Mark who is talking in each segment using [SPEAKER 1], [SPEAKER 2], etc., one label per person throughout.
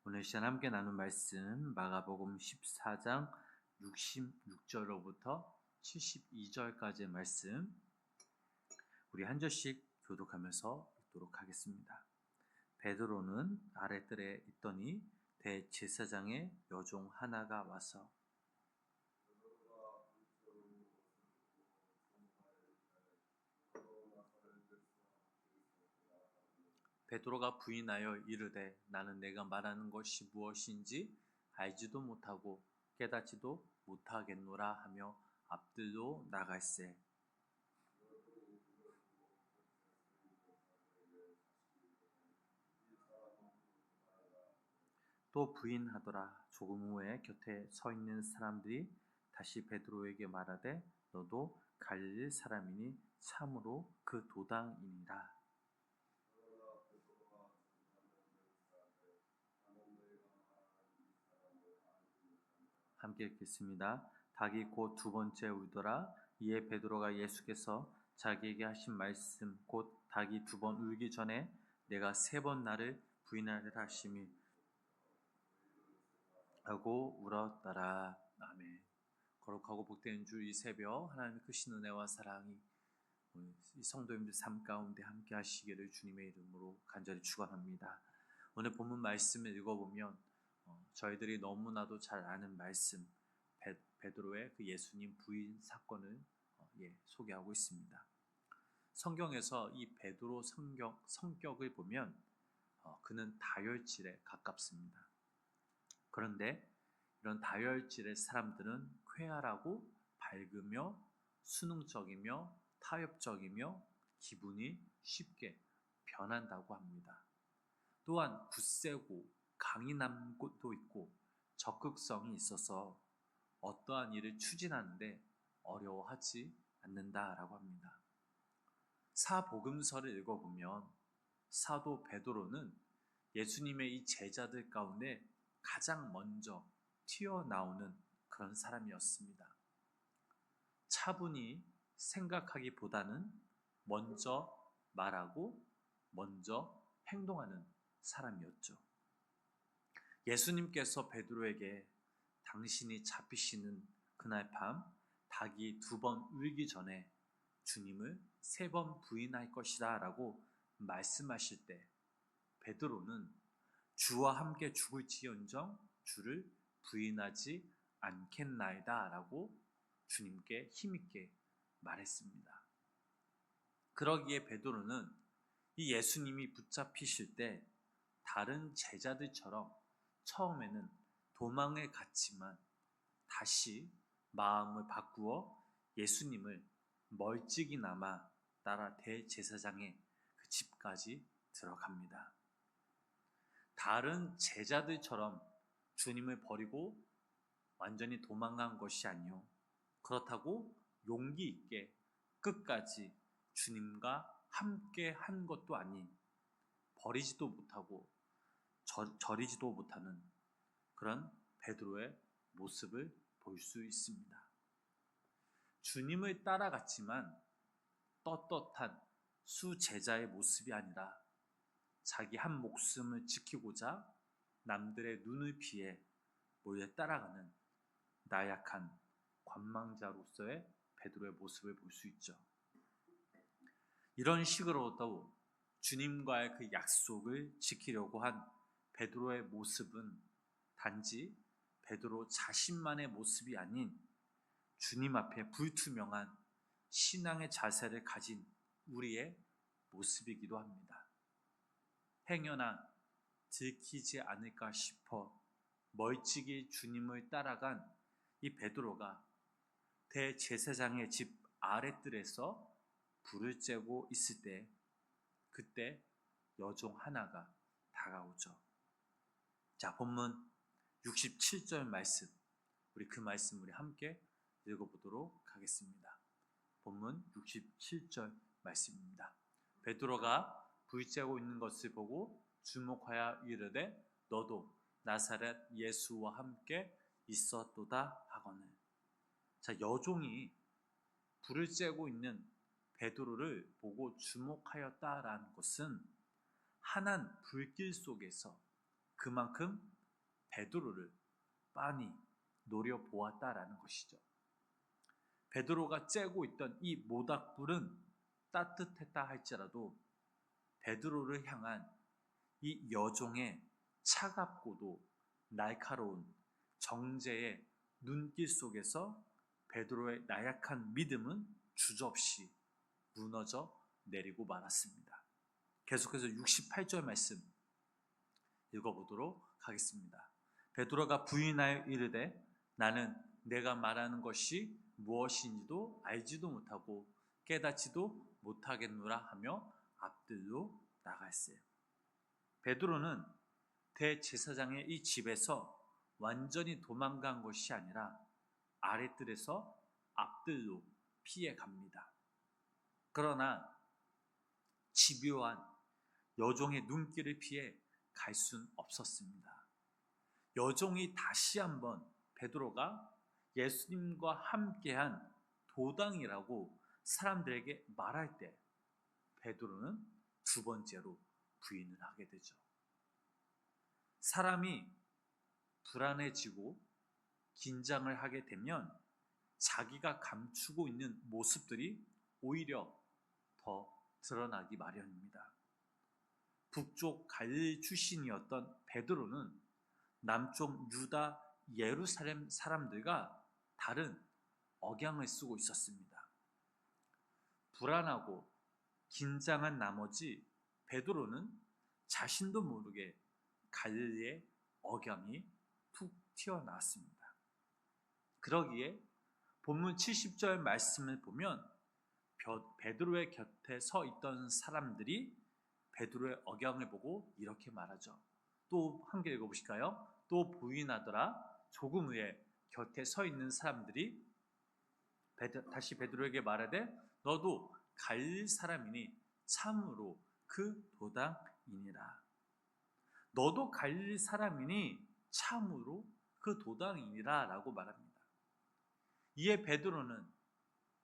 [SPEAKER 1] 오늘 시간 함께 나눈 말씀 마가복음 14장 66절로부터 72절까지의 말씀 우리 한 절씩 교독하면서 읽도록 하겠습니다. 베드로는 아랫뜰에 있더니 대제사장의 여종 하나가 와서 베드로가 부인하여 이르되 나는 내가 말하는 것이 무엇인지 알지도 못하고 깨닫지도 못하겠노라 하며 앞들로 나갈세. 또 부인하더라. 조금 후에 곁에 서 있는 사람들이 다시 베드로에게 말하되 너도 갈릴리 사람이니 참으로 그 도당이니라. 함께 읽겠습니다. 닭이 곧 두 번째 울더라. 이에 베드로가 예수께서 자기에게 하신 말씀 곧 닭이 두 번 울기 전에 내가 세 번 나를 부인하리라 하심이 하고 울었더라. 아멘. 거룩하고 복된 주 이 새벽 하나님의 크신 은혜와 사랑이 이 성도님들 삶 가운데 함께 하시기를 주님의 이름으로 간절히 축원합니다. 오늘 본문 말씀을 읽어보면 저희들이 너무나도 잘 아는 말씀 베드로의 그 예수님 부인 사건을 소개하고 있습니다. 성경에서 이 베드로 성격을 보면 그는 다혈질에 가깝습니다. 그런데 이런 다혈질의 사람들은 쾌활하고 밝으며 수능적이며 타협적이며 기분이 쉽게 변한다고 합니다. 또한 굳세고 강인한 것도 있고 적극성이 있어서 어떠한 일을 추진하는데 어려워하지 않는다라고 합니다. 사복음서를 읽어보면 사도 베드로는 예수님의 이 제자들 가운데 가장 먼저 튀어나오는 그런 사람이었습니다. 차분히 생각하기보다는 먼저 말하고 먼저 행동하는 사람이었죠. 예수님께서 베드로에게 당신이 잡히시는 그날 밤 닭이 두 번 울기 전에 주님을 세 번 부인할 것이다 라고 말씀하실 때 베드로는 주와 함께 죽을지언정 주를 부인하지 않겠나이다 라고 주님께 힘있게 말했습니다. 그러기에 베드로는 이 예수님이 붙잡히실 때 다른 제자들처럼 처음에는 도망을 갔지만 다시 마음을 바꾸어 예수님을 멀찍이나마 따라 대제사장의 그 집까지 들어갑니다. 다른 제자들처럼 주님을 버리고 완전히 도망간 것이 아니요 그렇다고 용기 있게 끝까지 주님과 함께 한 것도 아닌 버리지도 못하고 저리지도 못하는 그런 베드로의 모습을 볼 수 있습니다. 주님을 따라갔지만 떳떳한 수제자의 모습이 아니라 자기 한 목숨을 지키고자 남들의 눈을 피해 몰래 따라가는 나약한 관망자로서의 베드로의 모습을 볼 수 있죠. 이런 식으로도 주님과의 그 약속을 지키려고 한 베드로의 모습은 단지 베드로 자신만의 모습이 아닌 주님 앞에 불투명한 신앙의 자세를 가진 우리의 모습이기도 합니다. 행여나 들키지 않을까 싶어 멀찍이 주님을 따라간 이 베드로가 대제사장의 집 아랫뜰에서 불을 쬐고 있을 때 그때 여종 하나가 다가오죠. 자, 본문 67절 말씀 우리 그 말씀 우리 함께 읽어보도록 하겠습니다. 본문 67절 말씀입니다. 베드로가 불 쬐고 있는 것을 보고 주목하여 이르되 너도 나사렛 예수와 함께 있었도다 하거늘. 자, 여종이 불을 쬐고 있는 베드로를 보고 주목하였다라는 것은 환한 불길 속에서 그만큼 베드로를 빤히 노려보았다라는 것이죠. 베드로가 쬐고 있던 이 모닥불은 따뜻했다 할지라도 베드로를 향한 이 여종의 차갑고도 날카로운 정죄의 눈길 속에서 베드로의 나약한 믿음은 주저없이 무너져 내리고 말았습니다. 계속해서 68절 말씀 읽어보도록 하겠습니다. 베드로가 부인하여 이르되 나는 내가 말하는 것이 무엇인지도 알지도 못하고 깨닫지도 못하겠노라 하며 앞들로 나갔어요. 베드로는 대제사장의 이 집에서 완전히 도망간 것이 아니라 아랫뜰에서 앞들로 피해 갑니다. 그러나 집요한 여종의 눈길을 피해 갈 수는 없었습니다. 여종이 다시 한번 베드로가 예수님과 함께한 도당이라고 사람들에게 말할 때 베드로는 두 번째로 부인을 하게 되죠. 사람이 불안해지고 긴장을 하게 되면 자기가 감추고 있는 모습들이 오히려 더 드러나기 마련입니다. 북쪽 갈릴리 출신이었던 베드로는 남쪽 유다 예루살렘 사람들과 다른 억양을 쓰고 있었습니다. 불안하고 긴장한 나머지 베드로는 자신도 모르게 갈릴리의 억양이 툭 튀어나왔습니다. 그러기에 본문 70절 말씀을 보면 베드로의 곁에 서 있던 사람들이 베드로의 억양을 보고 이렇게 말하죠. 또 함께 읽어보실까요? 또 부인하더라. 조금 후에 곁에 서 있는 사람들이 다시 베드로에게 말하되 너도 갈릴 사람이니 참으로 그 도당이니라. 너도 갈릴 사람이니 참으로 그 도당이니라 라고 말합니다. 이에 베드로는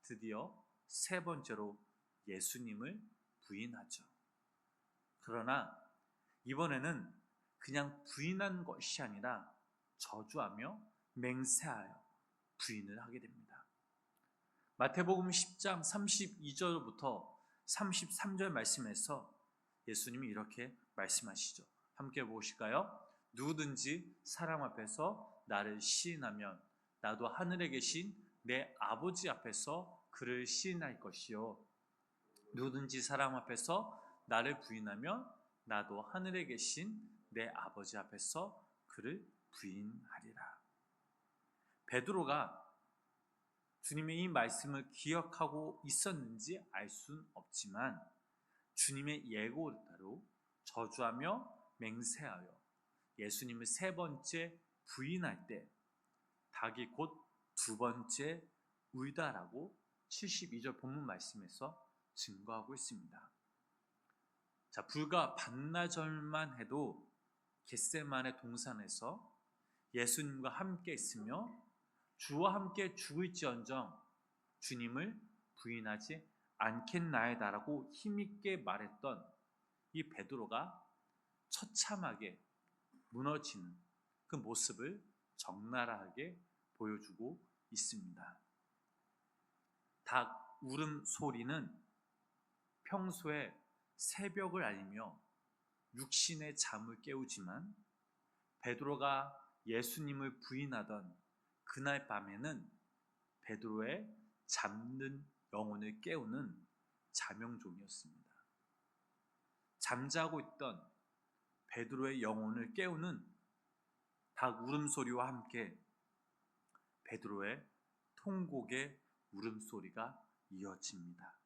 [SPEAKER 1] 드디어 세 번째로 예수님을 부인하죠. 그러나 이번에는 그냥 부인한 것이 아니라 저주하며 맹세하여 부인을 하게 됩니다. 마태복음 10장 32절부터 33절 말씀에서 예수님이 이렇게 말씀하시죠. 함께 보실까요? 누구든지 사람 앞에서 나를 시인하면 나도 하늘에 계신 내 아버지 앞에서 그를 시인할 것이요 누구든지 사람 앞에서 나를 부인하면 나도 하늘에 계신 내 아버지 앞에서 그를 부인하리라. 베드로가 주님의 이 말씀을 기억하고 있었는지 알 수는 없지만 주님의 예고대로 저주하며 맹세하여 예수님을 세 번째 부인할 때 닭이 곧 두 번째 울다라고 72절 본문 말씀에서 증거하고 있습니다. 자, 불과 반나절만 해도 겟세마네 동산에서 예수님과 함께 있으며 주와 함께 죽을지언정 주님을 부인하지 않겠나이다라고 힘있게 말했던 이 베드로가 처참하게 무너지는 그 모습을 적나라하게 보여주고 있습니다. 닭 울음소리는 평소에 새벽을 알리며 육신의 잠을 깨우지만 베드로가 예수님을 부인하던 그날 밤에는 베드로의 잠든 영혼을 깨우는 자명종이었습니다. 잠자고 있던 베드로의 영혼을 깨우는 닭 울음소리와 함께 베드로의 통곡의 울음소리가 이어집니다.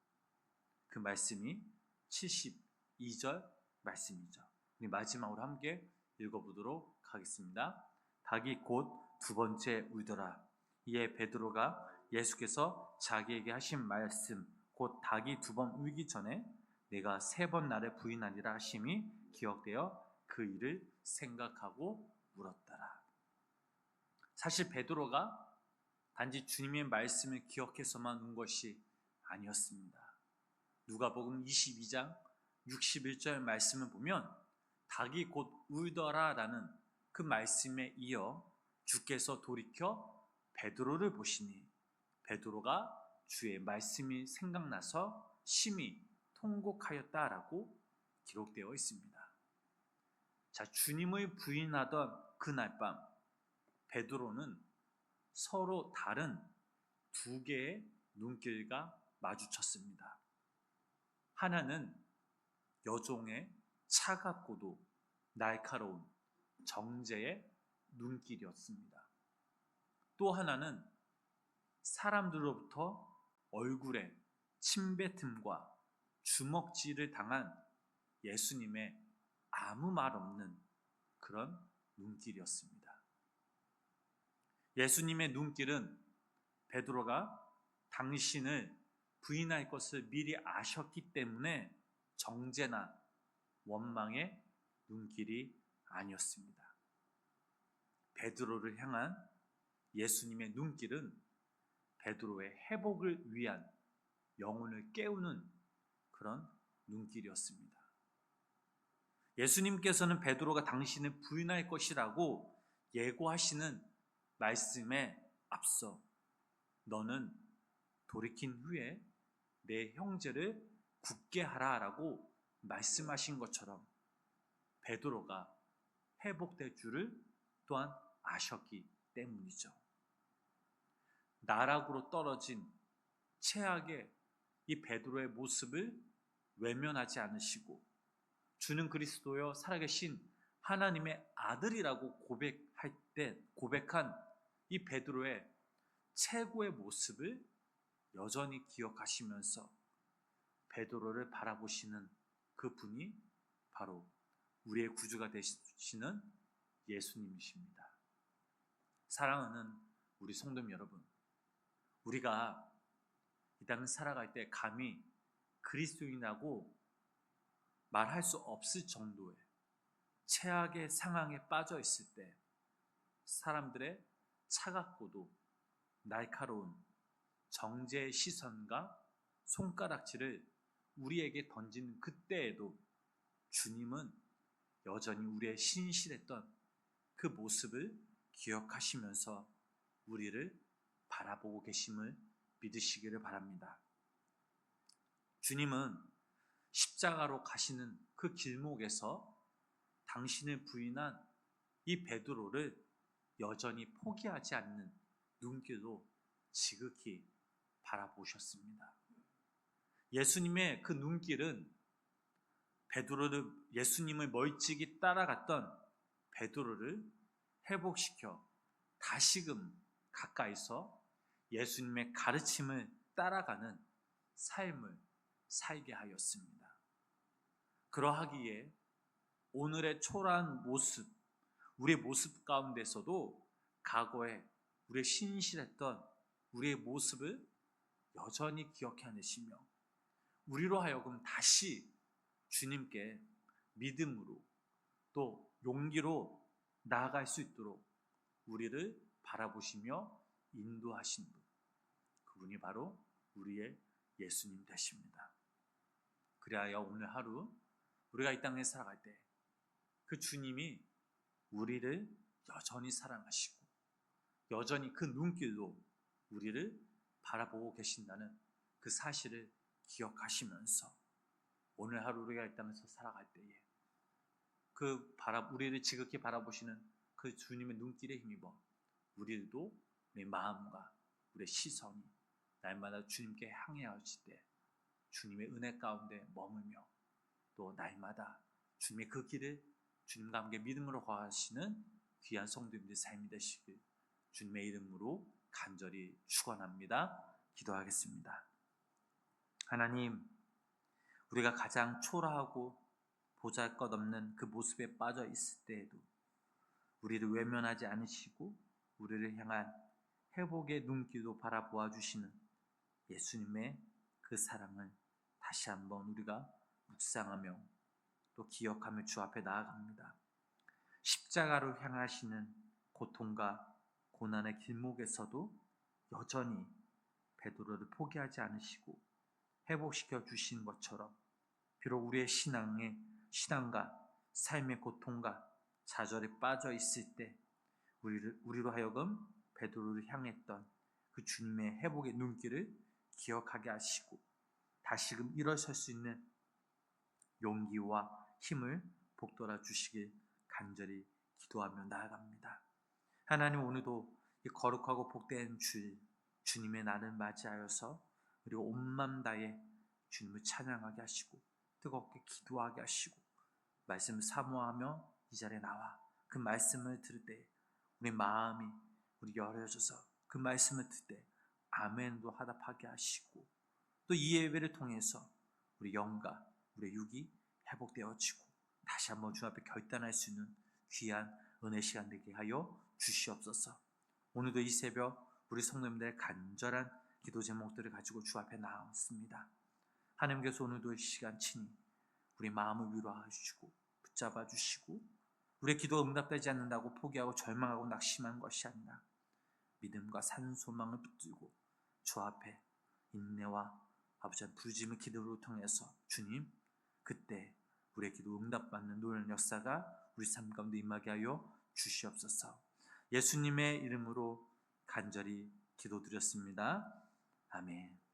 [SPEAKER 1] 그 말씀이 72절 말씀이죠. 우리 마지막으로 함께 읽어보도록 하겠습니다. 닭이 곧 두 번째 울더라. 이에 베드로가 예수께서 자기에게 하신 말씀 곧 닭이 두 번 울기 전에 내가 세 번 나를 부인하리라 하심이 기억되어 그 일을 생각하고 울었더라. 사실 베드로가 단지 주님의 말씀을 기억해서만 운 것이 아니었습니다. 누가복음 22장 61절 말씀을 보면 닭이 곧 울더라라는 그 그 말씀에 이어 주께서 돌이켜 베드로를 보시니 베드로가 주의 말씀이 생각나서 심히 통곡하였다라고 기록되어 있습니다. 자, 주님을 부인하던 그날 밤 베드로는 서로 다른 두 개의 눈길과 마주쳤습니다. 하나는 여종의 차갑고도 날카로운 정죄의 눈길이었습니다. 또 하나는 사람들로부터 얼굴에 침뱉음과 주먹질을 당한 예수님의 아무 말 없는 그런 눈길이었습니다. 예수님의 눈길은 베드로가 당신을 부인할 것을 미리 아셨기 때문에 정죄나 원망의 눈길이 아니었습니다. 베드로를 향한 예수님의 눈길은 베드로의 회복을 위한 영혼을 깨우는 그런 눈길이었습니다. 예수님께서는 베드로가 당신을 부인할 것이라고 예고하시는 말씀에 앞서 너는 돌이킨 후에 내 형제를 굳게 하라라고 말씀하신 것처럼 베드로가 회복될 줄을 또한 아셨기 때문이죠. 나락으로 떨어진 최악의 이 베드로의 모습을 외면하지 않으시고 주는 그리스도여 살아계신 하나님의 아들이라고 고백한 이 베드로의 최고의 모습을 여전히 기억하시면서 베드로를 바라보시는 그 분이 바로 우리의 구주가 되시는 예수님이십니다. 사랑하는 우리 성도 여러분, 우리가 이 땅을 살아갈 때 감히 그리스도인이라고 말할 수 없을 정도의 최악의 상황에 빠져 있을 때 사람들의 차갑고도 날카로운 정죄의 시선과 손가락질을 우리에게 던지는 그때에도 주님은 여전히 우리의 신실했던 그 모습을 기억하시면서 우리를 바라보고 계심을 믿으시기를 바랍니다. 주님은 십자가로 가시는 그 길목에서 당신을 부인한 이 베드로를 여전히 포기하지 않는 눈길로 지극히 바라보셨습니다. 예수님의 그 눈길은 예수님을 멀찍이 따라갔던 베드로를 회복시켜 다시금 가까이서 예수님의 가르침을 따라가는 삶을 살게 하였습니다. 그러하기에 오늘의 초라한 모습, 우리의 모습 가운데서도 과거에 우리의 신실했던 우리의 모습을 여전히 기억해내시며 우리로 하여금 다시 주님께 믿음으로 또 용기로 나아갈 수 있도록 우리를 바라보시며 인도하신 분, 그분이 바로 우리의 예수님 되십니다. 그리하여 오늘 하루 우리가 이 땅에 살아갈 때 그 주님이 우리를 여전히 사랑하시고 여전히 그 눈길로 우리를 바라보고 계신다는 그 사실을 기억하시면서 오늘 하루 우리가 이 땅에서 살아갈 때에 우리를 지극히 바라보시는 그 주님의 눈길에 힘입어 우리도 내 마음과 우리의 시선이 날마다 주님께 향해하실 때 주님의 은혜 가운데 머물며 또 날마다 주님의 그 길을 주님과 함께 믿음으로 거하시는 귀한 성도님들의 삶이 되시길 주님의 이름으로 간절히 축원합니다. 기도하겠습니다. 하나님, 우리가 가장 초라하고 보잘것없는 그 모습에 빠져 있을 때에도 우리를 외면하지 않으시고 우리를 향한 회복의 눈길로 바라보아 주시는 예수님의 그 사랑을 다시 한번 우리가 묵상하며 또 기억하며 주 앞에 나아갑니다. 십자가로 향하시는 고통과 고난의 길목에서도 여전히 베드로를 포기하지 않으시고 회복시켜 주신 것처럼 비록 우리의 신앙과 삶의 고통과 좌절에 빠져 있을 때 우리로 하여금 베드로를 향했던 그 주님의 회복의 눈길을 기억하게 하시고 다시금 일어설 수 있는 용기와 힘을 복돋아 주시길 간절히 기도하며 나아갑니다. 하나님, 오늘도 이 거룩하고 복된 주님의 날을 맞이하여서 우리 온맘 다해 주님을 찬양하게 하시고 뜨겁게 기도하게 하시고 말씀을 사모하며 이 자리에 나와 그 말씀을 들을 때 우리 마음이 우리 열어져서 그 말씀을 들을 때 아멘도 하답하게 하시고 또 이 예배를 통해서 우리 영과 우리 육이 회복되어지고 다시 한번 주 앞에 결단할 수 있는 귀한 은혜 시간 되게 하여 주시옵소서. 오늘도 이 새벽 우리 성도님들의 간절한 기도 제목들을 가지고 주 앞에 나왔습니다. 하나님께서 오늘도 이 시간 친히 우리 마음을 위로해 주시고 붙잡아 주시고 우리의 기도가 응답되지 않는다고 포기하고 절망하고 낙심한 것이 아니라 믿음과 산소망을 붙들고 주 앞에 인내와 아버지의 부르짐의 기도를 통해서 주님, 그때 우리의 기도 응답받는 놀라운 역사가 우리 삶 가운데 임하게 하여 주시옵소서. 예수님의 이름으로 간절히 기도드렸습니다. 아멘.